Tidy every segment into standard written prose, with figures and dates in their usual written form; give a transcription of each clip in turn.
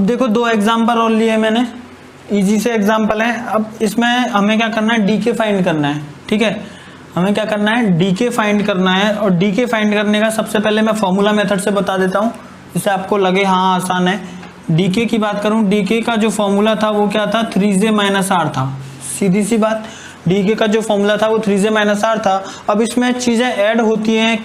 अब देखो 2 एग्जाम्पल और लिए मैंने, इजी से एग्जाम्पल है। अब इसमें हमें क्या करना है, डीके फाइंड करना है। ठीक है, हमें क्या करना है, डीके फाइंड करना है। और डीके फाइंड करने का सबसे पहले मैं फॉर्मूला मेथड से बता देता हूँ, जिससे आपको लगे हाँ आसान है। डीके की बात करूँ, डीके का जो फॉर्मूला था वो क्या था, 3j - r था। सीधी सी बात, डीके का जो फॉर्मूला था वो 3j - r था। अब इसमें चीजें ऐड होती हैं,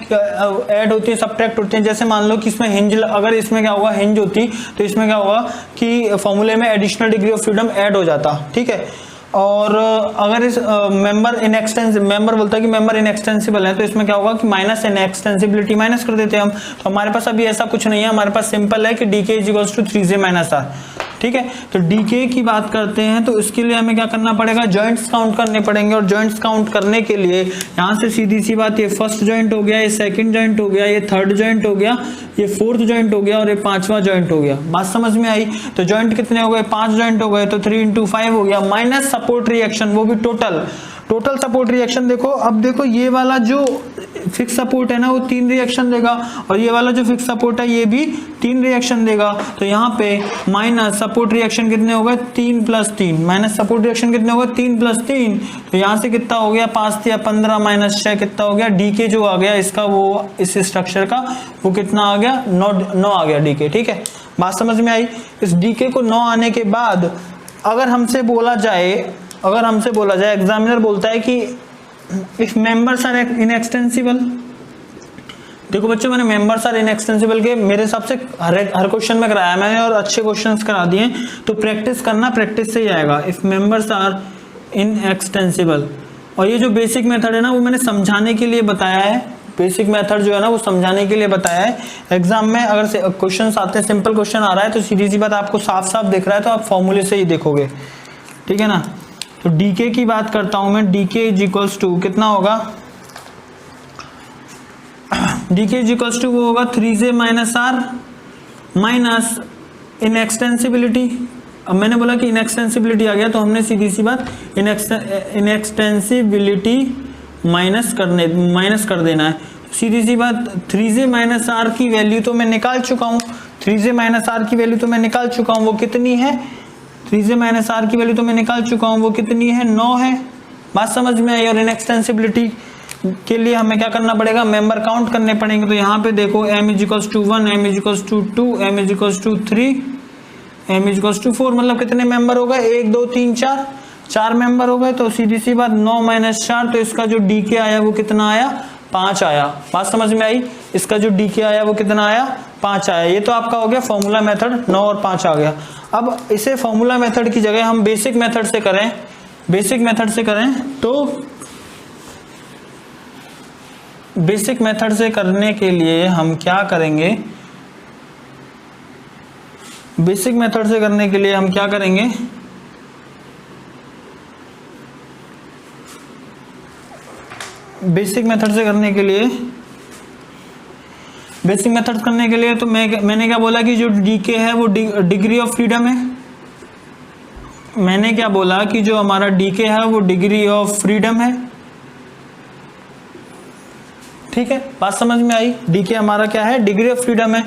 सब्ट्रैक्ट होती हैं। जैसे मान लो कि इसमें हिंज, अगर इसमें क्या होगा, हिंज होती तो इसमें क्या होगा कि फॉर्मूले में additional degree of freedom add हो जाता। ठीक है, और अगर इस मेंबर बोलता है कि मेंबर इनएक्सटेंसिबल है, तो इसमें क्या होगा कि माइनस इनएक्सटेंसिबिलिटी माइनस कर देते हैं हम। तो हमारे पास अभी ऐसा कुछ नहीं है, हमारे पास सिंपल है कि डीके = 3j - r। ठीक है, तो डीके की बात करते हैं तो इसके लिए हमें क्या करना पड़ेगा, जॉइंट्स काउंट करने पड़ेंगे। और जॉइंट्स काउंट करने के लिए यहाँ से सीधी सी बात, ये फर्स्ट जॉइंट हो गया, ये सेकंड जॉइंट हो गया, ये थर्ड जॉइंट हो गया, ये फोर्थ जॉइंट हो गया और ये 5वां जॉइंट हो गया। बात समझ में आई? तो जॉइंट कितने हो गए, 5 जॉइंट हो गए, तो 3 × 5 हो गया, माइनस सपोर्ट रिएक्शन, वो भी टोटल सपोर्ट रिएक्शन। देखो अब देखो, ये वाला जो फिक्स सपोर्ट है ना वो 3 रिएक्शन देगा, और ये वाला जो फिक्स सपोर्ट है ये भी 3 रिएक्शन देगा। तो यहाँ पे माइनस सपोर्ट रिएक्शन कितने हो गए, 3 + 3, माइनस सपोर्ट रिएक्शन कितने हो गए, 3 + 3। तो यहाँ से कितना हो गया, 5 या 15 - 6 कितना हो गया, डीके जो आ गया इसका, वो इस स्ट्रक्चर का वो कितना आ गया, 9 आ गया डीके। ठीक है, बात समझ में आई? इस डीके को 9 आने के बाद अगर हमसे बोला जाए, एग्जामिनर बोलता है कि इफ मेंबर्स आर इनएक्सटेंसिबल। देखो बच्चों, मैंने मेंबर्स आर इनएक्सटेंसिबल के मेरे हिसाब से हर क्वेश्चन में कराया मैंने, और अच्छे क्वेश्चंस करा दिए। तो प्रैक्टिस करना, प्रैक्टिस से ही आएगा। इफ मेंबर्स आर इनएक्सटेंसिबल, और ये जो बेसिक मेथड है ना वो मैंने समझाने के लिए बताया है। बेसिक मेथड जो है ना वो समझाने के लिए बताया है। एग्जाम में अगर क्वेश्चन आते हैं, सिंपल क्वेश्चन आ रहा है, तो सीधी सी बात आपको साफ साफ दिख रहा है, तो आप फॉर्मूले से ही देखोगे। ठीक है ना, तो डीके की बात करता हूं मैं, डीके = कितना होगा, डीके = वो होगा 3j - r माइनस इनएक्सटेंसिबिलिटी। अब मैंने बोला कि इनएक्सटेंसिबिलिटी आ गया, तो हमने सीधी सी बात इनएक्सटेंसिबिलिटी माइनस कर देना है। सीधी सी बात, 3j - r की वैल्यू तो मैं निकाल चुका हूं, 3j - r की वैल्यू तो मैं निकाल चुका हूं, वो कितनी है, 3j - r की वैल्यू तो मैं निकाल चुका हूं, वो कितनी है, 9 है। बात समझ में आई? और इनएक्सटेंसिबिलिटी के लिए हमें क्या करना पड़ेगा, मेंबर काउंट करने पड़ेंगे। तो यहाँ पे देखो m = 1, m = 2, m = 3, m = 4, मतलब कितने मेंबर हो गए, 1 2 3 4 मेंबर हो गए। तो सीधी सी बात 9 - 4, तो इसका जो डीके आया वो कितना आया, 5 आया। बात समझ में आई? इसका जो डीके आया वो कितना आया, 5 आया। ये तो आपका हो गया फॉर्मूला मेथड, 9 और 5 आ गया। अब इसे फॉर्मूला मेथड की जगह हम बेसिक मेथड से करें, तो बेसिक मेथड से करने के लिए हम क्या करेंगे, बेसिक मेथड से करने के लिए हम क्या करेंगे, बेसिक मेथड करने के लिए तो मैंने क्या बोला कि जो डीके है वो डिग्री ऑफ फ्रीडम है। मैंने क्या बोला कि जो हमारा डीके है वो डिग्री ऑफ फ्रीडम है। ठीक है, बात समझ में आई? डीके हमारा क्या है, डिग्री ऑफ फ्रीडम है।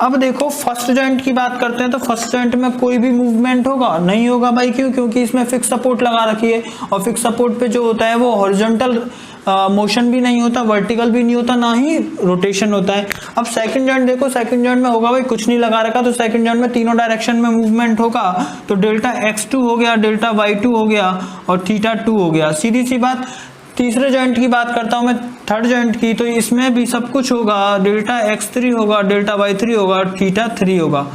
अब देखो फर्स्ट जॉइंट की बात करते हैं, तो फर्स्ट जॉइंट में कोई भी मूवमेंट होगा नहीं होगा भाई, क्यों? क्योंकि इसमें फिक्स सपोर्ट लगा रखी है, और फिक्स सपोर्ट पे जो होता है वो हॉरिजॉन्टल मोशन भी नहीं होता, वर्टिकल भी नहीं होता, ना ही रोटेशन होता है। अब सेकंड जॉइंट देखो, सेकंड जॉइंट में होगा भाई कुछ नहीं लगा रखा, तो सेकंड जॉइंट में तीनों डायरेक्शन में मूवमेंट होगा। तो डेल्टा x2 हो गया, डेल्टा y2 हो गया और θ2 हो गया। सीधी सी बात। तीसरे जॉइंट की बात करता हूं मैं, थर्ड जॉइंट की, तो इसमें भी सब कुछ होगा, डेल्टा x3 होगा, डेल्टा y3 होगा, θ3 होगा।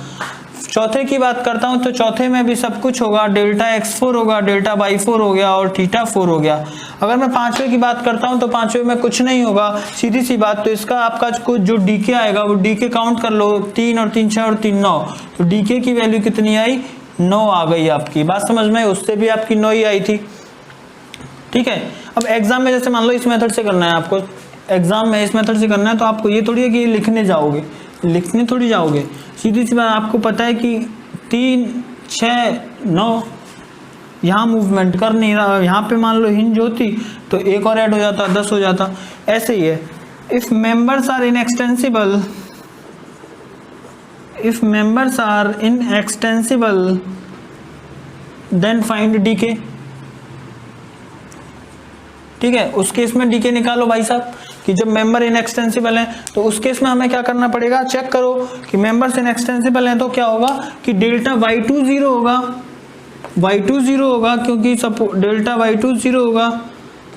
चौथे की बात करता हूं तो चौथे में भी सब कुछ होगा, डेल्टा x4 होगा, डेल्टा y4 हो गया और θ4 हो गया। अगर मैं पांचवे की बात करता हूं तो पांचवे में कुछ नहीं होगा, सीधी सी बात। तो इसका आपका कुछ जो डीके आएगा वो डीके काउंट कर लो, 3 और 3 6 और 3 9, तो डीके की वैल्यू कितनी आई, 9 आ गई आपकी। बात समझ में? उससे भी आपकी 9 ही आई थी। ठीक है, अब एग्जाम में जैसे मान लो इस मेथड से करना है आपको, एग्जाम में इस मेथड से करना है, तो आपको ये थोड़ी है कि लिखने जाओगे, लिखने थोड़ी जाओगे। सीधी सी बात, आपको पता है कि 3 6 9 यहाँ मूवमेंट कर नहीं रहा, यहाँ पे मान लो हिंज होती तो एक और ऐड हो जाता, 10 हो जाता। ऐसे ही है, if members are inextensible, if members are inextensible then find DK. ठीक है, उस केस में डीके निकालो भाई साहब, कि जब मेंबर इनएक्सटेंसिबल है तो उस केस में हमें क्या करना पड़ेगा, चेक करो कि मेंबर्स इनएक्सटेंसिबल हैं तो क्या होगा कि डेल्टा y2 0 होगा, y2 0 होगा, क्योंकि डेल्टा y2 0 होगा,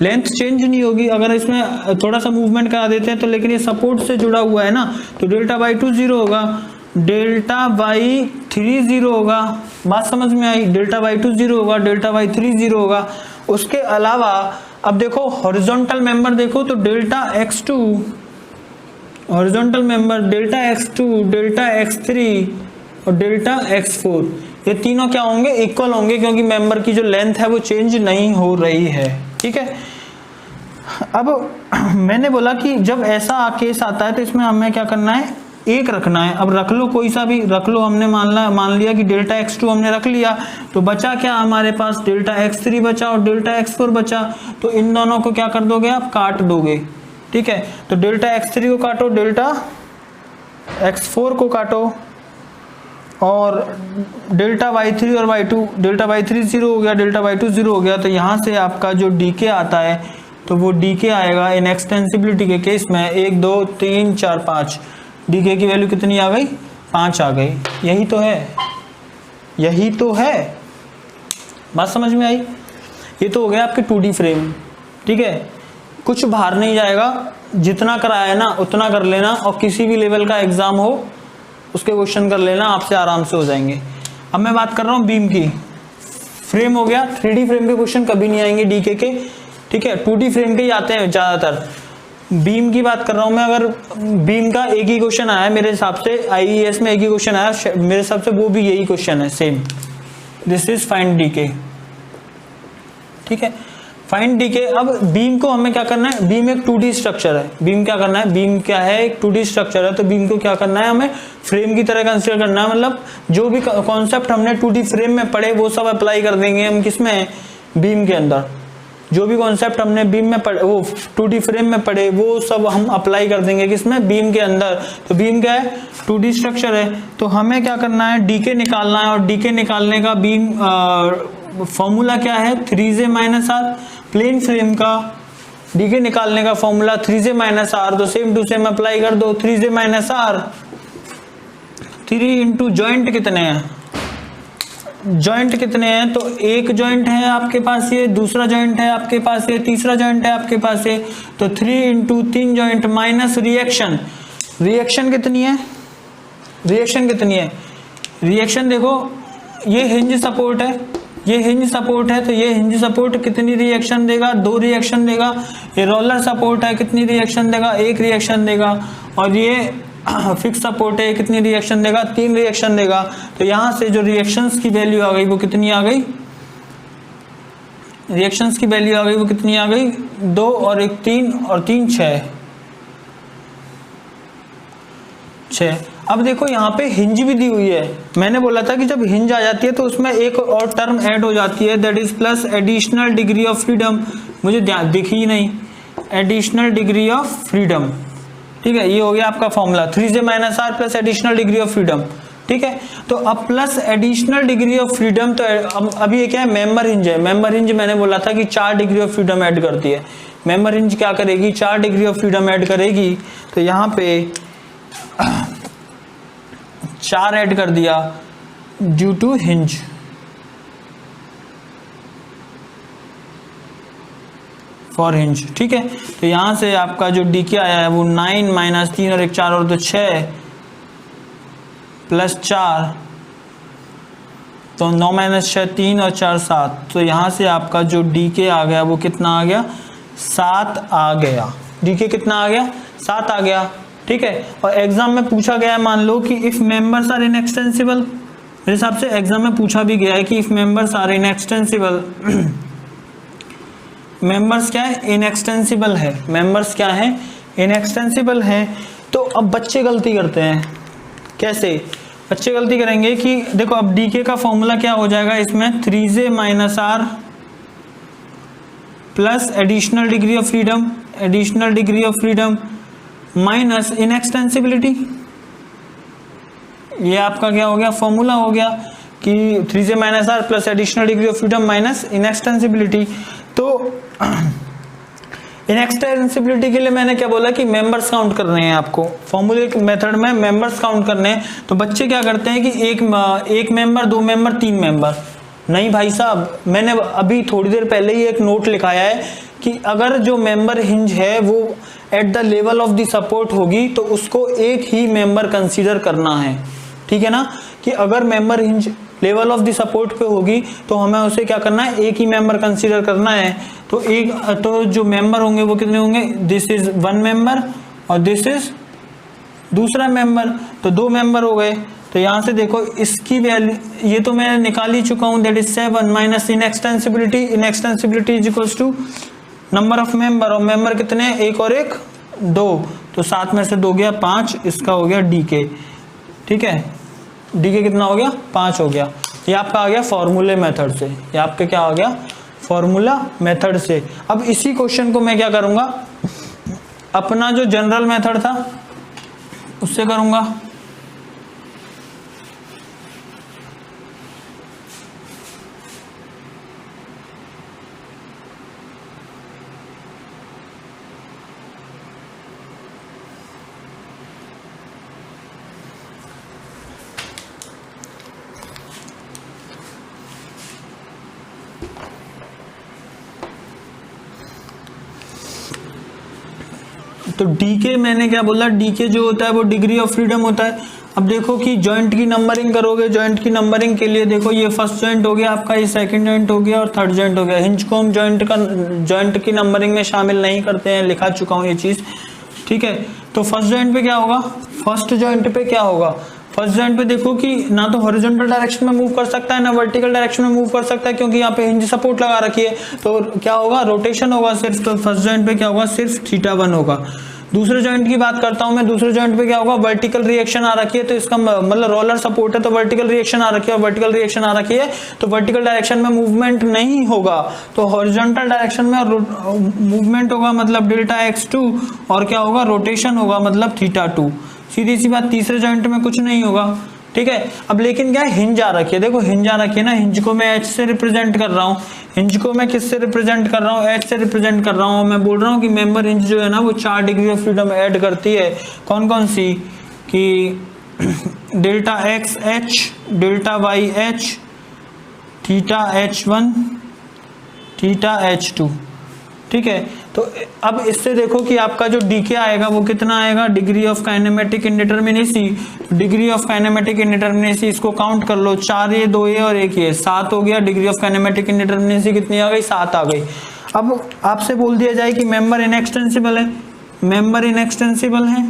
लेंथ चेंज नहीं होगी। अगर इसमें थोड़ा सा मूवमेंट करा देते हैं तो, लेकिन ये सपोर्ट से जुड़ा हुआ है ना, तो डेल्टा y2 0 होगा, डेल्टा y3 0 होगा। बात समझ में आई? डेल्टा y2 0 होगा, डेल्टा y3 0 होगा। उसके अलावा अब देखो हॉरिजॉन्टल मेंबर देखो तो delta x2, horizontal member delta x2, delta x3 और डेल्टा x4, ये तीनों क्या होंगे, इक्वल होंगे, क्योंकि मेंबर की जो लेंथ है वो चेंज नहीं हो रही है। ठीक है, अब मैंने बोला कि जब ऐसा केस आता है तो इसमें हमें क्या करना है, एक रखना है। अब रख लो, कोई सा भी रख लो, हमने मान लिया कि डेल्टा x2 हमने रख लिया, तो बचा क्या हमारे पास, डेल्टा x3 बचा और डेल्टा x4 बचा। तो इन दोनों को क्या कर दोगे आप, काट दोगे। ठीक है, तो डेल्टा x3 को काटो, डेल्टा x4 को काटो, और डेल्टा y3 और y2, डेल्टा y3 0 हो गया, डेल्टा y2 0 हो गया। तो यहाँ से आपका जो डीके आता है तो वो डीके आएगा इनएक्सटेंसिबिलिटी के केस में 1 2 3 4 5। डीके की वैल्यू कितनी आ गई, 5 आ गई। यही तो है, यही तो है। बात समझ में आई? ये तो हो गया आपके 2D फ्रेम। ठीक है, कुछ बाहर नहीं जाएगा, जितना कराया है ना उतना कर लेना, और किसी भी लेवल का एग्जाम हो उसके क्वेश्चन कर लेना, आपसे आराम से हो जाएंगे। अब मैं बात कर रहा हूँ बीम की। फ्रेम हो गया, 3D फ्रेम के क्वेश्चन कभी नहीं आएंगे डीके के। ठीक है, 2D फ्रेम के ही आते हैं ज्यादातर। बीम की बात कर रहा हूं मैं, अगर बीम का एक ही क्वेश्चन आया मेरे हिसाब से, आईईएस में एक ही क्वेश्चन आया मेरे हिसाब से, वो भी यही क्वेश्चन है same, this is find DK. ठीक है, फाइंड डीके। अब बीम को हमें क्या करना है, बीम एक 2D स्ट्रक्चर है। बीम क्या करना है, बीम क्या है, एक 2D स्ट्रक्चर है, तो बीम को क्या करना है, हमें फ्रेम की तरह कंसीडर करना है। मतलब जो भी कॉन्सेप्ट हमने 2D फ्रेम में पढ़े वो सब अप्लाई कर देंगे हम किसमें, बीम के अंदर। जो भी कॉन्सेप्ट हमने बीम में पढ़े, वो 2D फ्रेम में पढ़े, वो सब हम अप्लाई कर देंगे किसमें, बीम के अंदर। तो बीम क्या है, 2D स्ट्रक्चर है। तो हमें क्या करना है, डीके निकालना है, और डीके निकालने का बीम फॉर्मूला क्या है, 3j - r। प्लेन फ्रेम का डीके निकालने का फॉर्मूला 3j - r, तो सेम टू सेम अप्लाई कर दो। 3j - r, 3 इंटू जॉइंट कितने हैं, जॉइंट कितने हैं, तो एक जॉइंट है आपके पास ये, दूसरा जॉइंट है आपके पास ये, तीसरा जॉइंट है आपके पास ये, तो 3 into 3 joint minus reaction. Reaction कितनी है, रिएक्शन कितनी है, रिएक्शन देखो ये हिंज सपोर्ट है, ये हिंज सपोर्ट है, तो ये हिंज सपोर्ट कितनी रिएक्शन देगा, 2 रिएक्शन देगा। ये रोलर सपोर्ट है, कितनी रिएक्शन देगा, 1 रिएक्शन देगा। और ये फिक्स सपोर्ट है, कितनी रिएक्शन देगा, 3 रिएक्शन देगा। तो यहां से जो रिएक्शंस की वैल्यू आ गई वो कितनी आ गई, रिएक्शंस की वैल्यू आ गई वो कितनी आ गई, 2 और 1 3 और 3 6। अब देखो यहाँ पे हिंज भी दी हुई है। मैंने बोला था कि जब हिंज आ जाती है तो उसमें एक और टर्म ऐड हो जाती है, that is plus additional degree of freedom. मुझे दिखी ही नहीं, एडिशनल डिग्री ऑफ फ्रीडम। ठीक है, ये हो गया आपका formula 3j - r plus additional degree of freedom. ठीक है, तो अब plus additional degree of freedom, तो अभी ये क्या है, मेंबर हिंज है। मेंबर हिंज मैंने बोला था कि 4 डिग्री ऑफ फ्रीडम ऐड करती है। मेंबर हिंज क्या करेगी, 4 डिग्री ऑफ फ्रीडम ऐड करेगी। तो यहाँ पे 4 ऐड कर दिया due to hinge. For hinge. ठीक है, तो यहां से आपका जो डीके आया है वो 9 माइनस 3 और 1 4 और 2 6 प्लस 4, तो 9 माइनस 6 3 और 4 7। तो यहां से आपका जो डीके आ गया वो कितना आ गया, 7 आ गया। डीके कितना आ गया, 7 आ गया। ठीक है, और एग्जाम में पूछा गया है, मान लो कि इफ मेंबर्स आर इनएक्सटेंसिबल, मेरे हिसाब से एग्जाम में पूछा भी गया है कि if members are inextensible, members क्या है, इनएक्सटेंसिबल है, मेंबर्स क्या है, इनएक्सटेंसिबल है। तो अब बच्चे गलती करते हैं, कैसे बच्चे गलती करेंगे कि देखो अब डीके का फॉर्मूला क्या हो जाएगा इसमें, 3j - r plus additional degree of freedom, additional degree of freedom minus inextensibility, ये आपका क्या हो गया, फॉर्मूला हो गया कि 3j minus R plus additional degree of freedom minus inextensibility. तो इनएक्सटेंसिबिलिटी के लिए मैंने क्या बोला कि मेंबर्स काउंट करने हैं आपको, फॉर्मूले मेथड में मेंबर्स काउंट करने हैं। तो बच्चे क्या करते हैं कि एक मेंबर, 2 मेंबर, 3 मेंबर। नहीं भाई साहब, मैंने अभी थोड़ी देर पहले ही एक नोट लिखाया है कि अगर जो मेंबर हिंज है वो at the level of the support होगी तो उसको एक ही मेंबर कंसीडर करना है, ठीक है ना। कि अगर member hinge level of the support पे होगी तो हमें उसे क्या करना है, एक ही मेंबर कंसीडर करना है। तो जो मेंबर होंगे वो कितने होंगे, दिस इज 1 मेंबर और दिस इज दूसरा मेंबर, तो 2 मेंबर हो गए। तो यहां से देखो इसकी वैल्यू, ये तो मैं निकाल ही चुका हूं, that is 7 minus inextensibility. Inextensibility is equals to number of member, और मेंबर कितने, 1 और 1 2, तो 7 में से 2 गया 5, इसका हो गया डीके, ठीक है। डीके कितना हो गया, 5 हो गया। ये आपका आ गया फॉर्मूले मेथड से, ये आपके क्या हो गया, फॉर्मूला मेथड से। अब इसी क्वेश्चन को मैं क्या करूंगा, अपना जो जनरल मेथड था उससे करूंगा। तो डीके मैंने क्या बोला, डीके जो होता है वो डिग्री ऑफ फ्रीडम होता है। अब देखो कि जॉइंट की नंबरिंग करोगे, जॉइंट की नंबरिंग के लिए देखो ये फर्स्ट जॉइंट हो गया आपका, ये सेकंड जॉइंट हो गया और थर्ड जॉइंट हो गया। हिंज को हम जॉइंट की नंबरिंग में शामिल नहीं करते हैं, लिखा चुका हूँ ये चीज, ठीक है। तो फर्स्ट जॉइंट पे क्या होगा, फर्स्ट जॉइंट पे क्या होगा, फर्स्ट जॉइंट पे देखो कि ना तो हॉरिजॉन्टल डायरेक्शन में मूव कर सकता है ना वर्टिकल डायरेक्शन में मूव कर सकता है, क्योंकि यहाँ पे हिंज सपोर्ट लगा रखी है। तो क्या होगा, रोटेशन होगा सिर्फ। तो फर्स्ट जॉइंट पे क्या होगा, सिर्फ θ1 होगा। दूसरे जॉइंट की बात करता हूं मैं, दूसरे जॉइंट पे क्या होगा, वर्टिकल रिएक्शन आ रखी है, तो इसका मतलब रोलर सपोर्ट है तो वर्टिकल रिएक्शन आ रखी है, और वर्टिकल रिएक्शन आ रखी है तो वर्टिकल डायरेक्शन में मूवमेंट नहीं होगा, तो हॉरिजॉन्टल डायरेक्शन में मूवमेंट होगा मतलब Δx2, और क्या होगा, रोटेशन होगा मतलब θ2। सीधी सी बात, तीसरे जॉइंट में कुछ नहीं होगा, ठीक है। अब लेकिन क्या है, हिंज आ रखी है, देखो हिंज आ रखी है ना, हिंज को मैं H से रिप्रेजेंट कर रहा हूँ, हिंज को मैं किससे रिप्रेजेंट कर रहा हूँ, H से रिप्रेजेंट कर रहा हूँ। मैं बोल रहा हूँ कि मेंबर हिंज जो है ना वो 4 डिग्री ऑफ फ्रीडम ऐड करती है। कौन कौन सी, कि Δxh, Δyh, θH1, θH2, ठीक है। तो अब इससे देखो कि आपका जो डीके आएगा वो कितना आएगा, degree of kinematic indeterminacy. Degree of kinematic indeterminacy इसको काउंट कर लो, 4 ये 2 ये और 1 ये, 7 हो गया। डिग्री ऑफ काइनेमेटिक इंडिटरमिनेसी कितनी आ गई, 7 आ गई। अब आपसे बोल दिया जाए कि मेंबर इनएक्सटेंसिबल है, मेंबर इनएक्सटेंसिबल है,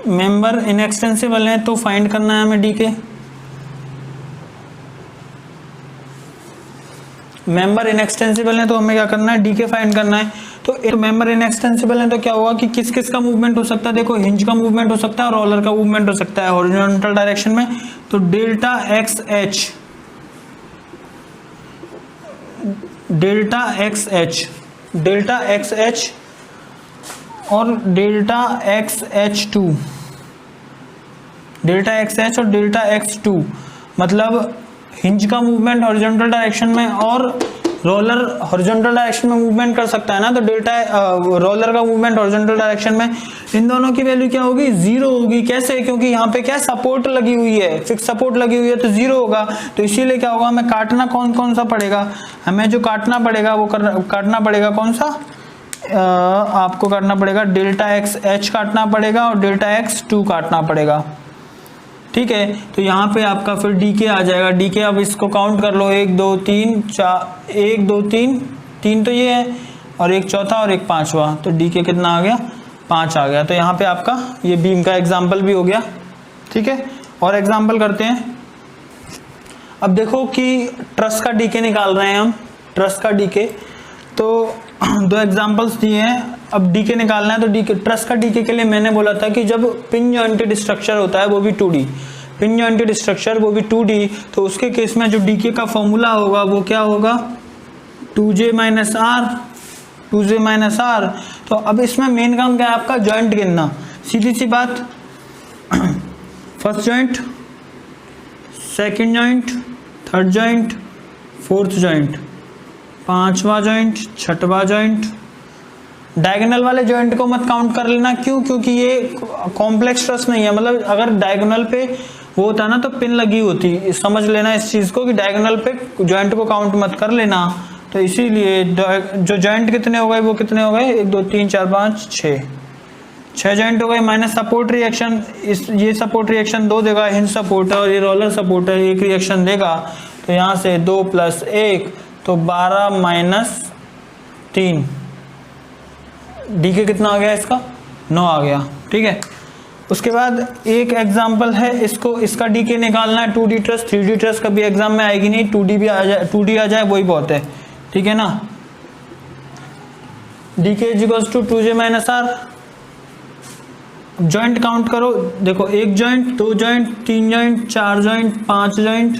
मेंबर इनएक्सटेंसिबल है, तो फाइंड करना है हमें डीके। मेंबर इनएक्सटेंसिबल है तो हमें क्या करना है, डीके फाइंड करना है। तो एक मेंबर इनएक्सटेंसिबल है तो क्या होगा कि किस किस का मूवमेंट हो सकता है, देखो हिंज का मूवमेंट हो सकता है और रोलर का मूवमेंट हो सकता है हॉरिजॉन्टल डायरेक्शन में। तो Δxh, Δxh और Δxh2, Δxh और Δx2, मतलब हिंज का मूवमेंट हॉरिजॉन्टल डायरेक्शन में और रोलर हॉरिजॉन्टल डायरेक्शन में मूवमेंट कर सकता है ना, तो रोलर का मूवमेंट हॉरिजॉन्टल डायरेक्शन में, इन दोनों की वैल्यू क्या होगी, 0 होगी। कैसे, क्योंकि यहाँ पे क्या सपोर्ट लगी हुई है, फिक्स सपोर्ट लगी हुई है तो 0 होगा। तो इसीलिए क्या होगा, हमें काटना कौन कौन सा पड़ेगा, हमें जो काटना पड़ेगा वो काटना पड़ेगा कौन सा, आपको काटना पड़ेगा Δxh काटना पड़ेगा और Δx2 काटना पड़ेगा, ठीक है। तो यहाँ पे आपका फिर डीके आ जाएगा। डीके अब इसको काउंट कर लो, 1 2 3 4, 1 2 3, 3 तो ये है और एक चौथा और एक पांचवा, तो डीके कितना आ गया, 5 आ गया। तो यहाँ पे आपका ये बीम का एग्जाम्पल भी हो गया, ठीक है। और एग्जाम्पल करते हैं। अब देखो कि ट्रस का डीके निकाल रहे हैं हम, ट्रस का डीके, तो 2 एग्जांपल्स दिए हैं। अब डीके निकालना है तो डीके, ट्रस का डीके के लिए मैंने बोला था कि जब पिन जॉइंटेड स्ट्रक्चर होता है वो भी 2D, पिन जॉइंटेड स्ट्रक्चर वो भी 2D, तो उसके केस में जो डीके का फॉर्मूला होगा वो क्या होगा, 2j minus are, 2j minus are. तो अब इसमें मेन काम क्या है आपका, जॉइंट गिनना। सीधी सी बात, first joint, second joint, third joint, fourth joint, पांचवा जॉइंट, छठवा जॉइंट। डायगोनल वाले जॉइंट को मत काउंट कर लेना, क्यों? क्योंकि ये कॉम्प्लेक्स ट्रस नहीं है, मतलब अगर डायगोनल पे वो होता ना तो पिन लगी होती, समझ लेना इस चीज को कि डायगोनल पे जॉइंट को काउंट मत कर लेना। तो इसीलिए जो जॉइंट कितने हो गए वो कितने हो गए, 1 2 3 4 5 6 जॉइंट हो गए। माइनस सपोर्ट रिएक्शन, इस ये सपोर्ट रिएक्शन 2 देगा, हिंज सपोर्ट है और ये रोलर सपोर्ट है, 1 रिएक्शन देगा। तो यहाँ से 2 + 1 तो 12 - 3, डीके कितना आ गया इसका, 9 आ गया। ठीक है, उसके बाद एक एग्जांपल है, इसका डीके निकालना है। 2D ट्रस, 3D ट्रस कभी एग्जाम में आएगी नहीं, 2D भी आ जाए, 2D आ जाए वही बहुत है। ठीक है ना, DK equals to 2J - R। Joint count करो, देखो 1 joint, 2 joint, 3 joint, 4 joint, 5 joint,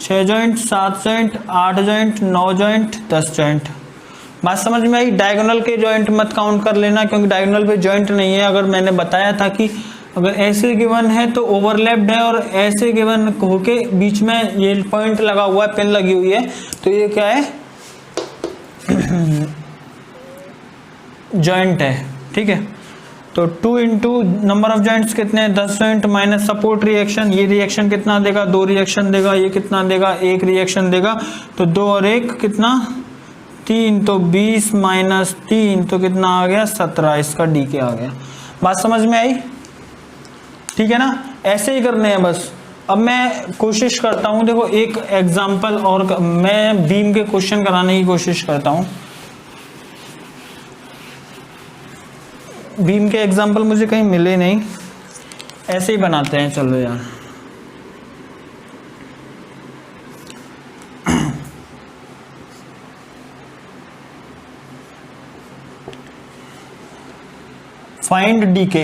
6 joint, 7 joint, 8 joint, 9 joint, 10 joint. बात समझ में आई? डायगोनल के जॉइंट मत काउंट कर लेना, क्योंकि डायगोनल पे जॉइंट नहीं है। अगर मैंने बताया था कि अगर ऐसे गिवन है तो ओवरलैप्ड है, और ऐसे गिवन होके बीच में ये पॉइंट लगा हुआ है, पिन लगी हुई है, तो ये क्या है, जॉइंट है। ठीक है, तो 2 × नंबर ऑफ जॉइंट्स कितने हैं, 10 जॉइंट, माइनस सपोर्ट रिएक्शन, ये रिएक्शन कितना देगा, 2 रिएक्शन देगा, ये कितना देगा, 1 रिएक्शन देगा। तो 2 और 1 कितना, 3, तो 20 - 3 तो कितना आ गया, 17, इसका डीके आ गया। बात समझ में आई? ठीक है ना, ऐसे ही करने हैं बस। अब मैं कोशिश करता हूं, देखो एक एग्जांपल और मैं बीम के क्वेश्चन कराने की कोशिश करता हूं। बीम के एग्जांपल मुझे कहीं मिले नहीं, ऐसे ही बनाते हैं, चलो यार। फाइंड डीके,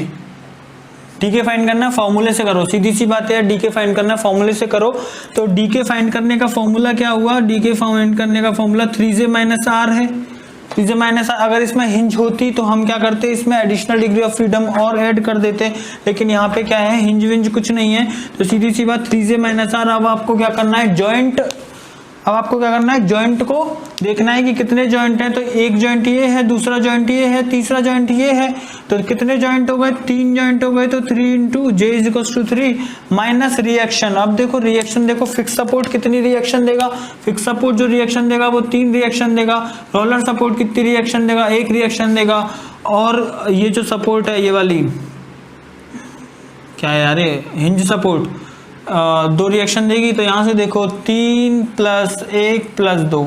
डीके फाइंड करना है, फॉर्मूले से करो, सीधी सी बात है। डीके फाइंड करना है, फॉर्मूले से करो। तो डीके फाइंड करने का फॉर्मूला क्या हुआ, डीके फाइंड करने का फॉर्मूला 3J - R है। 3J - R, अगर इसमें हिंज होती तो हम क्या करते, इसमें एडिशनल डिग्री ऑफ फ्रीडम और ऐड कर देते, लेकिन यहाँ पे क्या है, हिंज विंज कुछ नहीं है। तो सीधी सी बात 3J - R। अब आपको क्या करना है, जॉइंट, अब आपको क्या करना है, जॉइंट को देखना है कि कितने जॉइंट हैं। तो एक जॉइंट ये है, दूसरा जॉइंट ये है, तीसरा जॉइंट ये है। तो कितने जॉइंट हो गए, 3 जॉइंट हो गए। तो 3 × J = 3 माइनस रिएक्शन। अब देखो रिएक्शन, देखो फिक्स सपोर्ट कितनी रिएक्शन देगा, फिक्स सपोर्ट जो रिएक्शन देगा वो 3 रिएक्शन देगा। रोलर सपोर्ट कितनी रिएक्शन देगा, 1 रिएक्शन देगा। और ये जो सपोर्ट है, ये वाली क्या है यार, हिंज सपोर्ट 2 रिएक्शन देगी। तो यहाँ से देखो 3 + 1 + 2,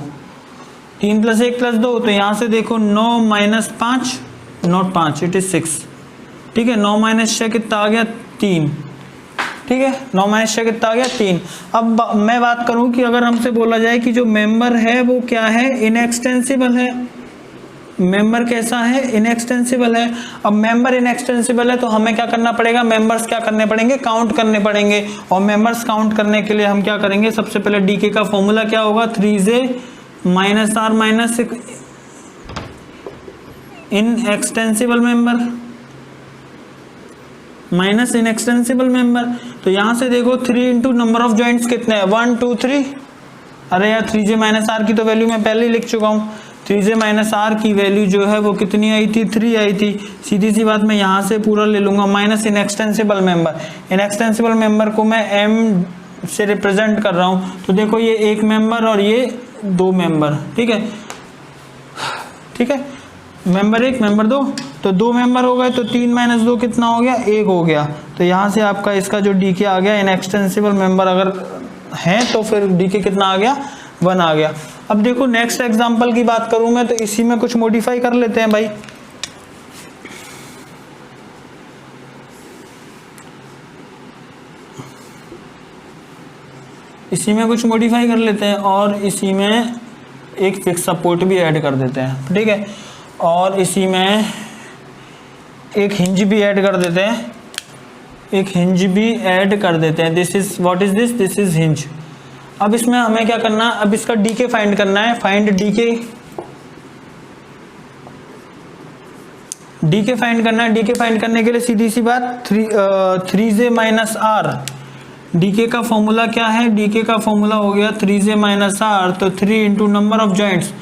3 + 1 + 2, तो यहाँ से देखो 9 - 5, नॉट 5, इट इज 6। ठीक है, 9 - 6 कितना आ गया, 3। ठीक है, 9 - 6 कितना आ गया, 3। अब मैं बात करूं कि अगर हमसे बोला जाए कि जो मेंबर है वो क्या है, इनएक्सटेंसिबल है। मेंबर कैसा है, इनएक्सटेंसिबल है। अब मेंबर इनएक्सटेंसिबल है तो हमें क्या करना पड़ेगा, मेंबर्स क्या करने पड़ेंगे, काउंट करने पड़ेंगे। और मेंबर्स काउंट करने के लिए हम क्या करेंगे, सबसे पहले डीके का फॉर्मूला क्या होगा, 3J - R minus inextensible member minus inextensible member. तो यहां से देखो 3 × नंबर ऑफ जॉइंट्स कितने हैं, 1 2 3। अरे यार 3J - R की तो वैल्यू मैं पहले ही लिख चुका हूं। 3J - R की वैल्यू जो है वो कितनी आई थी, 3 आई थी। सीधी सी बात मैं यहाँ से पूरा ले लूंगा, minus inextensible member. Inextensible member को मैं M से रिप्रेजेंट कर रहा हूँ। तो देखो ये 1 मेंबर और ये 2 मेंबर। ठीक है, ठीक है, मेंबर 1 मेंबर 2, तो 2 मेंबर हो गए। तो 3 - 2 कितना हो गया, 1 हो गया। तो यहाँ से आपका इसका जो डीके आ गया, इनएक्सटेंसिबल मेंबर अगर है तो फिर डीके कितना आ गया, 1 आ गया। अब देखो नेक्स्ट एग्जांपल की बात करूं मैं, तो इसी में कुछ मॉडिफाई कर लेते हैं भाई। इसी में कुछ मॉडिफाई कर लेते हैं और इसी में एक फिक्स सपोर्ट भी ऐड कर देते हैं। ठीक है, और इसी में एक हिंज भी ऐड कर देते हैं, एक हिंज भी ऐड कर देते हैं। This is what is this, this is hinge. अब इसमें हमें क्या करना है, अब इसका डीके फाइंड करना है। फाइंड डीके, डी के फाइंड करना है। डी के फाइंड करने के लिए सीधी सी बात 3j माइनस आर। डी के का फॉर्मूला क्या है? डी के का फॉर्मूला हो गया 3j माइनस आर, तो 3 into number of joints,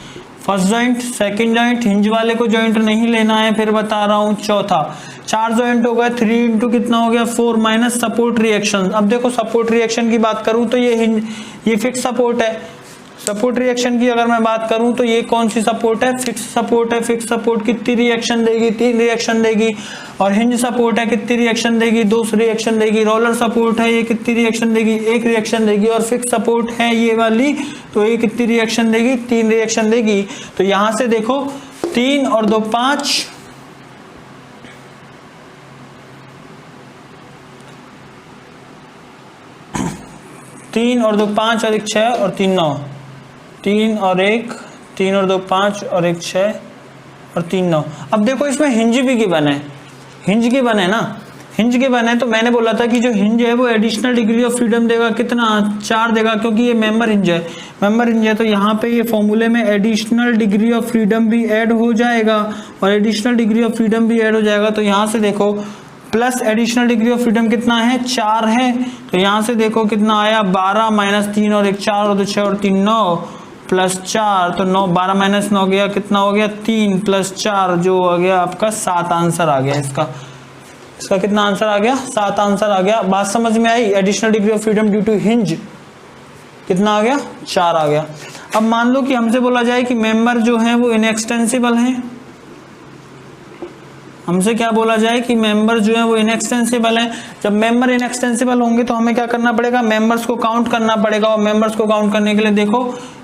first joint, second joint, hinge वाले को जॉइंट नहीं लेना है, फिर बता रहा हूँ चौथा। 4 जॉइंट हो गए, 3 इंटू कितना हो गया 4 माइनस सपोर्ट रिएक्शन। अब देखो सपोर्ट रिएक्शन की बात करूँ तो ये फिक्स सपोर्ट है। सपोर्ट रिएक्शन की अगर मैं बात करूं तो ये कौन सी सपोर्ट है? फिक्स सपोर्ट है। फिक्स सपोर्ट कितनी रिएक्शन देगी? 3 रिएक्शन देगी। और हिंज सपोर्ट है, कितनी रिएक्शन देगी? 2 रिएक्शन देगी। रोलर सपोर्ट है, ये कितनी रिएक्शन देगी? 1 रिएक्शन देगी। और फिक्स सपोर्ट है ये वाली, तो ये कितनी रिएक्शन देगी? 3 रिएक्शन देगी। तो यहां से देखो 3 और 2 5, 3 और 2 5 और 1 6 और 3 9, 3 और 1, 3 और 2 5 और 1 6 और 3 9। अब देखो इसमें हिंज भी गिवन है, हिंज गिवन है ना, हिंज गिवन है। तो मैंने बोला था कि जो हिंज है वो एडिशनल डिग्री ऑफ फ्रीडम देगा, कितना? 4 देगा, क्योंकि ये मेंबर हिंज है, मेंबर हिंज है। तो यहाँ पे ये फॉर्मूले में एडिशनल डिग्री ऑफ फ्रीडम भी ऐड हो जाएगा, और एडिशनल डिग्री ऑफ फ्रीडम भी ऐड हो जाएगा। तो यहाँ से देखो plus additional degree of freedom कितना है? 4 है। तो यहाँ से देखो कितना आया? 12 माइनस 3 और 1 4 और 2 6 और 3 9 प्लस 4, तो 9, 12 माइनस 9 गया, कितना हो गया? 3 प्लस 4 जो हो गया आपका 7 आंसर आ गया इसका। इसका कितना आंसर आ गया? 7 आंसर आ गया। बात समझ में आई? Additional degree of freedom due to hinge कितना आ गया? 4 आ गया। अब मान लो कि हमसे बोला जाए कि मेंबर जो है वो इनएक्सटेंसिबल है। हमसे क्या बोला जाए कि मेंबर जो है वो इनएक्सटेंसिबल है। जब मेंबर इनएक्सटेंसिबल होंगे तो हमें क्या करना पड़ेगा? मेंबर्स को काउंट करना पड़ेगा। और मेंबर्स को काउंट करने के लिए देखो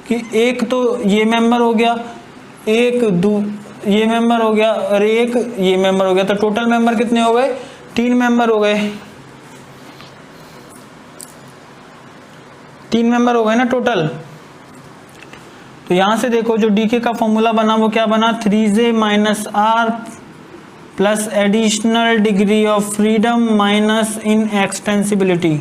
कि एक तो ये मेंबर हो गया, ये मेंबर हो गया, और एक ये मेंबर हो गया। तो टोटल मेंबर कितने हो गए? 3 मेंबर हो गए, 3 मेंबर हो गए ना टोटल। तो यहां से देखो जो डीके का फॉर्मूला बना वो क्या बना? 3j minus R plus additional degree of freedom minus in extensibility.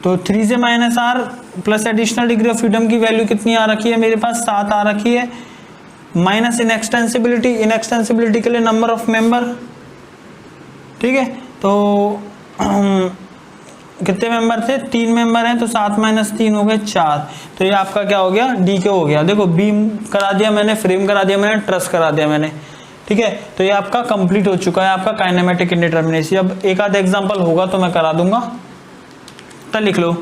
तो 3j minus R plus additional degree of freedom की वैल्यू कितनी आ रखी है मेरे पास? 7 आ रखी है, minus in extensibility, in extensibility के लिए नंबर ऑफ मेंबर, ठीक है। तो कितने मेंबर थे? 3 मेंबर हैं, तो 7 माइनस 3 हो गए 4। तो ये आपका क्या हो गया? डीके हो गया। देखो बीम करा दिया मैंने, फ्रेम करा दिया मैंने, ट्रस करा दिया मैंने, ठीक है। तो ये आपका कंप्लीट हो चुका है, आपका काइनेमेटिक इंडिटरमिनेसी। अब एक आध एग्जांपल होगा तो मैं करा दूंगा, तो लिख लो।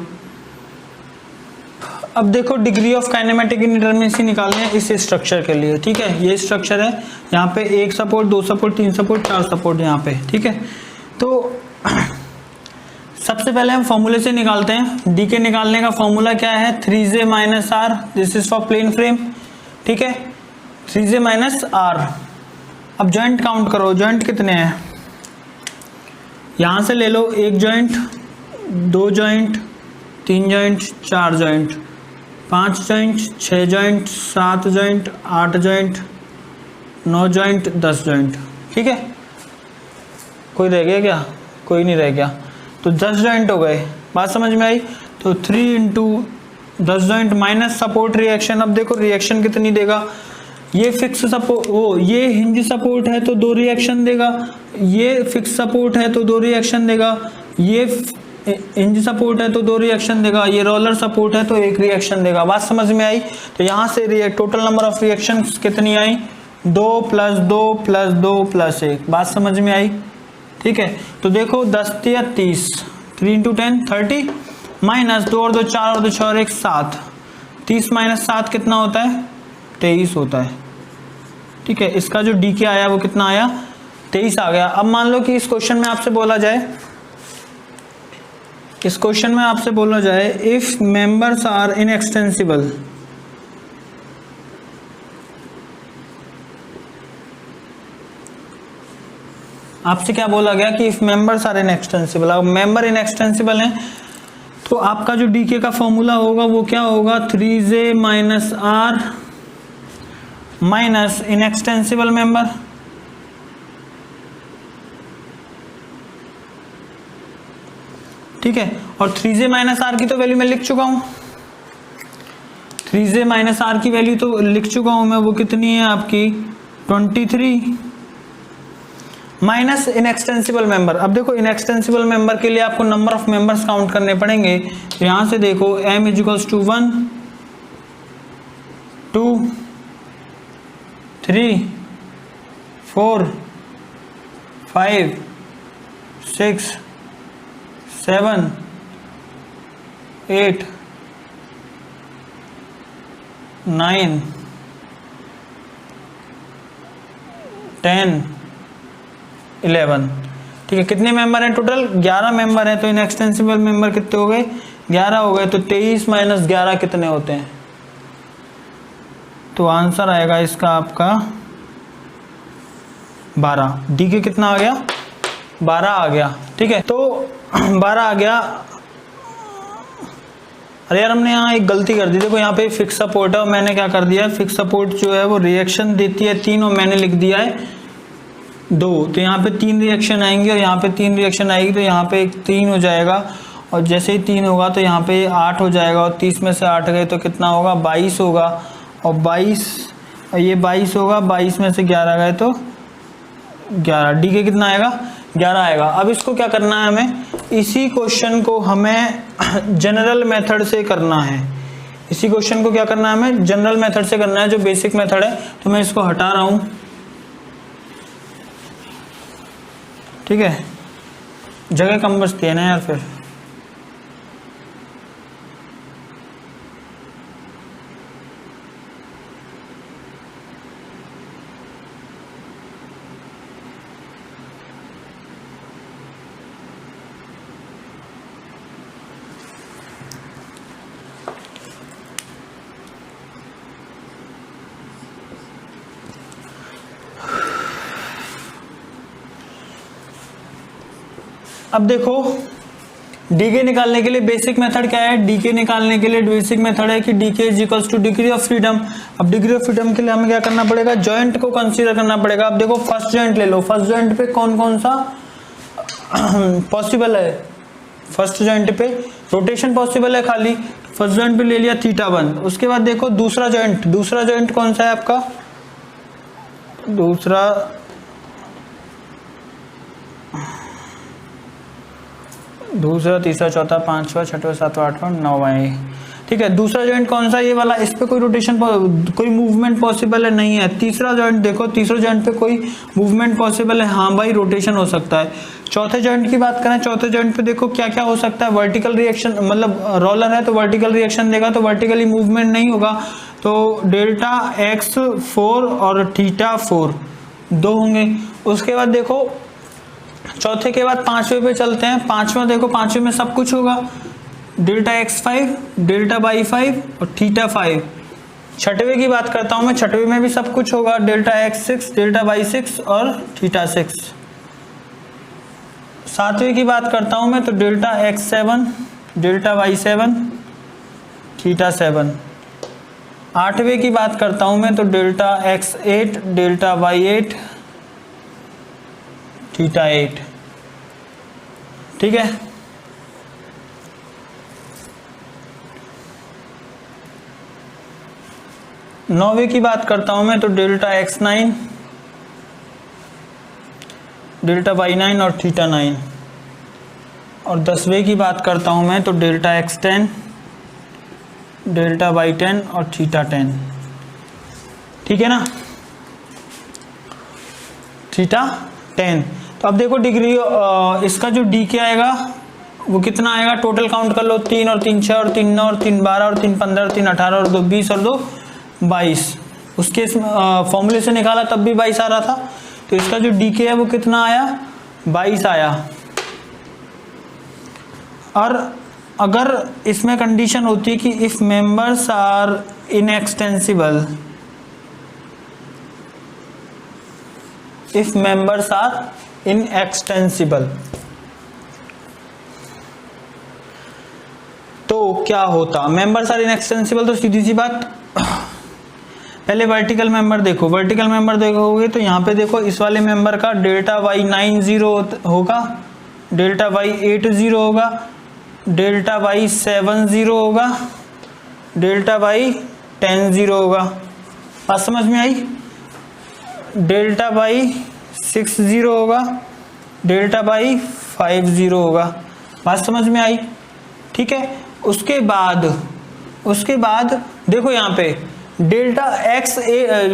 अब देखो डिग्री ऑफ काइनेमेटिक इंडिटरमिनेसी निकालने हैं इस स्ट्रक्चर के लिए, ठीक है। ये स्ट्रक्चर है, यहाँ पे 1 सपोर्ट, 2 सपोर्ट, 3 सपोर्ट, 4 सपोर्ट यहाँ पे, ठीक है। तो सबसे पहले हम फॉर्मूले से निकालते हैं। डी के निकालने का फॉर्मूला क्या है? 3j minus R, this is for plane frame, ठीक है। 3j minus R. अब जॉइंट काउंट करो, जॉइंट कितने हैं? यहां से ले लो 1 joint, 2 joint, 3 joint, 4 joint, 5 joint, 6 joint, 7 joint, 8 joint, 9 joint, 10 joint, ठीक है। कोई रह गया क्या? कोई नहीं रह गया। तो 10 जॉइंट हो गए। बात समझ में आई? तो 3 into 10 joint minus support reaction. अब देखो रिएक्शन कितनी देगा? ये फिक्स सपोर्ट, ये हिंज सपोर्ट है तो 2 रिएक्शन देगा, ये फिक्स सपोर्ट है तो 2 रिएक्शन देगा, ये हिंज सपोर्ट है तो 2 रिएक्शन देगा, ये रोलर सपोर्ट है तो 1 रिएक्शन देगा। बात समझ में आई? तो यहाँ से टोटल नंबर ऑफ रिएक्शन कितनी आई? 2 प्लस 2 प्लस 2 प्लस 1। बात समझ में आई? ठीक है। तो देखो 10 या 30, 3 इंटू 10 30, माइनस 2 और 2 4 और 2 6 और 1 7, 30 माइनस 7 कितना होता है? 23 होता है, ठीक है। इसका जो डी के आया वो कितना आया? 23 आ गया। अब मान लो कि इस क्वेश्चन में आपसे बोला जाए, इस क्वेश्चन में आपसे बोला जाए इफ मेंबर्स आर इनएक्सटेंसिबल, आपसे क्या बोला गया कि इफ मेंबर्स आर इनएक्सटेंसिबल। अब मेंबर इनएक्सटेंसिबल हैं तो आपका जो डीके का फॉर्मूला होगा वो क्या होगा? 3j minus R minus inextensible member, ठीक है। और 3j माइनस आर की तो वैल्यू मैं लिख चुका हूं, 3j माइनस आर की वैल्यू तो लिख चुका हूं मैं, वो कितनी है आपकी 23 माइनस इनएक्सटेंसिबल मेंबर। अब देखो इनएक्सटेंसिबल मेंबर के लिए आपको नंबर ऑफ मेंबर्स काउंट करने पड़ेंगे। तो यहां से देखो m इजिकल्स टू 1 2 3 4 5 6 7 8 9 10 11। ठीक है, कितने मेंबर हैं टोटल? 11 मेंबर हैं। तो इनएक्सटेंसिबल मेंबर कितने हो गए? 11 हो गए। तो 23 माइनस 11 कितने होते हैं? तो आंसर आएगा इसका आपका 12। डी के कितना आ गया? 12 आ गया। ठीक है, तो 12 आ गया। अरे यार हमने यहाँ एक गलती कर दी। देखो यहाँ पे फिक्स सपोर्ट है और मैंने क्या कर दिया, फिक्स सपोर्ट जो है वो रिएक्शन देती है 3 और मैंने लिख दिया है 2। तो यहाँ पे 3 रिएक्शन आएंगे और यहाँ पे 3 रिएक्शन आएगी। तो यहाँ पे 3 हो जाएगा और जैसे ही 3 होगा तो यहाँ पे 8 हो जाएगा और 30 में से 8 गए तो कितना होगा? 22 होगा। और 22 और ये 22 होगा, 22 में से 11 गए तो 11। डी के कितना आएगा? 11 आएगा। अब इसको क्या करना है हमें? इसी क्वेश्चन को हमें जनरल मेथड से करना है। इसी क्वेश्चन को क्या करना है हमें? जनरल मेथड से करना है, जो बेसिक मेथड है। तो मैं इसको हटा रहा हूं। ठीक है, जगह कम बचती है ना यार फिर। अब देखो डीके निकालने के लिए बेसिक मेथड क्या है? डीके निकालने के लिए बेसिक मेथड है कि DK is equals to degree of freedom. अब डिग्री ऑफ फ्रीडम के लिए हमें क्या करना पड़ेगा? जॉइंट को कंसीडर करना पड़ेगा। अब देखो फर्स्ट जॉइंट ले लो। फर्स्ट जॉइंट पे कौन कौन सा पॉसिबल है? फर्स्ट जॉइंट पे रोटेशन पॉसिबल है खाली। फर्स्ट जॉइंट पे ले लिया θ1। उसके बाद देखो दूसरा जॉइंट कौन सा है आपका? दूसरा, तीसरा, चौथा, पांचवा, छठवा, सातवां, आठवां, नौवां। ठीक है, दूसरा जॉइंट कौन सा? ये वाला। इस पे कोई रोटेशन, कोई मूवमेंट पॉसिबल है? नहीं है। तीसरा जॉइंट देखो, तीसरे जॉइंट पे कोई मूवमेंट पॉसिबल है? हाँ भाई, रोटेशन हो सकता है। चौथे जॉइंट की बात करें, चौथे जॉइंट पे देखो क्या क्या हो सकता है? वर्टिकल रिएक्शन, मतलब रोलर है तो वर्टिकल रिएक्शन देगा, तो वर्टिकली मूवमेंट नहीं होगा। तो डेल्टा x4 और θ4 2 होंगे। उसके बाद देखो चौथे के बाद पांचवे पे चलते हैं। पांचवा देखो, पांचवे में सब कुछ होगा। डेल्टा x5, डेल्टा y5 और θ5। छठवे की बात करता हूं मैं, छठवे में भी सब कुछ होगा। डेल्टा x6, डेल्टा y6 और θ6। सातवें की बात करता हूं मैं, तो डेल्टा x7, डेल्टा y7, θ7। आठवें की बात करता हूं मैं, तो डेल्टा x8, डेल्टा y8, θ8। ठीक है, नौवीं की बात करता हूं मैं, तो डेल्टा x9, डेल्टा y9 और θ9। और 10वें की बात करता हूं मैं, तो डेल्टा x10, डेल्टा y10 और θ10। ठीक है ना, θ10। तो अब देखो डिग्री, इसका जो डी के आएगा वो कितना आएगा? टोटल काउंट कर लो, 3 और 3 6 और 3 9 और 3 12 और 3 15 और 3 18 और 2 20 और 2 22। उसके फॉर्मूले से निकाला तब भी 22 आ रहा था। तो इसका जो डी के है वो कितना आया? 22 आया। और अगर इसमें कंडीशन होती है कि if members are inextensible, if members are inextensible, तो क्या होता? मेंबर्स आर इनएक्सटेंसिबल तो सीधी सी बात, पहले वर्टिकल मेंबर देखो। वर्टिकल मेंबर देखोगे तो यहाँ पे देखो इस वाले मेंबर का डेल्टा y90 होगा, डेल्टा y80 होगा, डेल्टा y70 होगा, डेल्टा 10 0 होगा। बात समझ में आई? डेल्टा बाई 6 0 होगा, डेल्टा बाई 5 0 होगा। बात समझ में आई? ठीक है। उसके बाद देखो यहाँ पे डेल्टा एक्स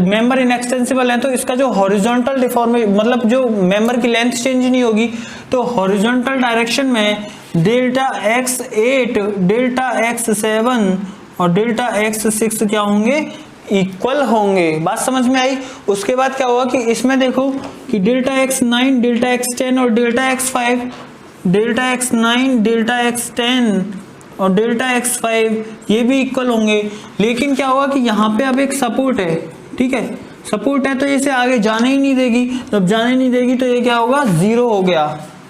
मेंबर इनएक्सटेंसिबल है, तो इसका जो हॉरिजॉन्टल डिफॉर्मेशन मतलब जो मेंबर की लेंथ चेंज नहीं होगी, तो हॉरिजॉन्टल डायरेक्शन में डेल्टा x8, डेल्टा x7 और डेल्टा x6 क्या होंगे? इक्वल होंगे। बात समझ में आई? उसके बाद क्या होगा कि इसमें देखो कि डेल्टा x9, डेल्टा x10 और delta x5, delta x9, delta x10 और डेल्टा x5 ये भी इक्वल होंगे। लेकिन क्या होगा कि यहाँ पे अब एक सपोर्ट है, ठीक है, सपोर्ट है तो इसे आगे जाने ही नहीं देगी। जब जाने नहीं देगी तो ये क्या होगा? 0 हो गया।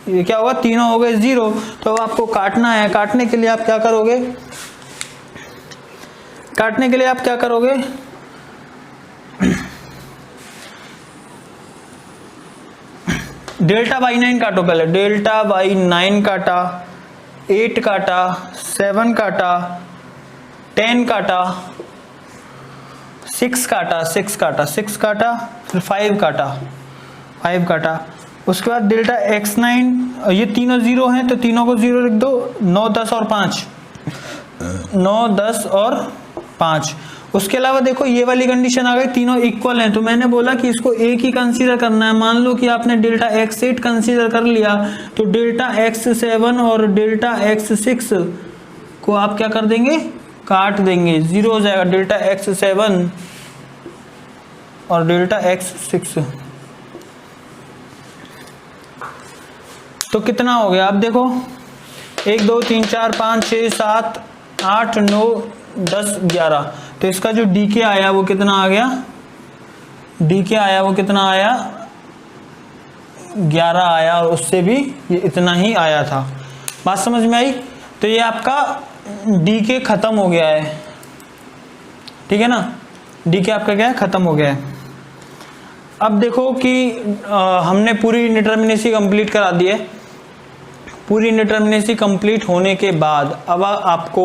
ये क्या होगा? तीनों हो गए 0। तो अब आपको काटना है। काटने के लिए आप क्या करोगे? काटने के लिए आप क्या करोगे? डेल्टा बाई 9 काटो पहले। डेल्टा बाई 9 काटा, 8 काटा, 7 काटा, 10 काटा, 6 काटा, 6 काटा, 6 काटा, फिर 5 काटा, 5 काटा। उसके बाद डेल्टा x9, ये तीनों 0 हैं तो तीनों को 0 लिख दो। 9 10 और 5, 9 10 और 5। उसके अलावा देखो ये वाली कंडीशन आ गई, तीनों इक्वल हैं, तो मैंने बोला कि इसको एक ही कंसीडर करना है। मान लो कि आपने डेल्टा x8 कंसीडर कर लिया, तो डेल्टा x7 और डेल्टा x6 को आप क्या कर देंगे? काट देंगे, 0 हो जाएगा। डेल्टा x7 और डेल्टा x6 तो कितना हो गया? आप देखो 1 2 3 4 5 6 7 8 9 10 11। तो इसका जो डीके आया वो कितना आ गया? डीके आया वो कितना आया? 11 आया, और उससे भी ये इतना ही आया था। बात समझ में आई? तो ये आपका डीके खत्म हो गया है, ठीक है ना? डीके आपका क्या है? खत्म हो गया है। अब देखो कि हमने पूरी इंडिटरमिनेसी कंप्लीट करा दी है। पूरी इंडिटरमिनेसी कंप्लीट होने के बाद अब आपको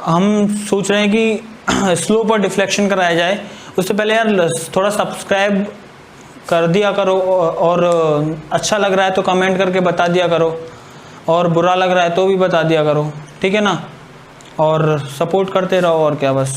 हम सोच रहे हैं कि स्लोप और डिफ्लेक्शन कराया जाए। उससे पहले यार थोड़ा सब्सक्राइब कर दिया करो, और अच्छा लग रहा है तो कमेंट करके बता दिया करो, और बुरा लग रहा है तो भी बता दिया करो, ठीक है ना? और सपोर्ट करते रहो, और क्या बस।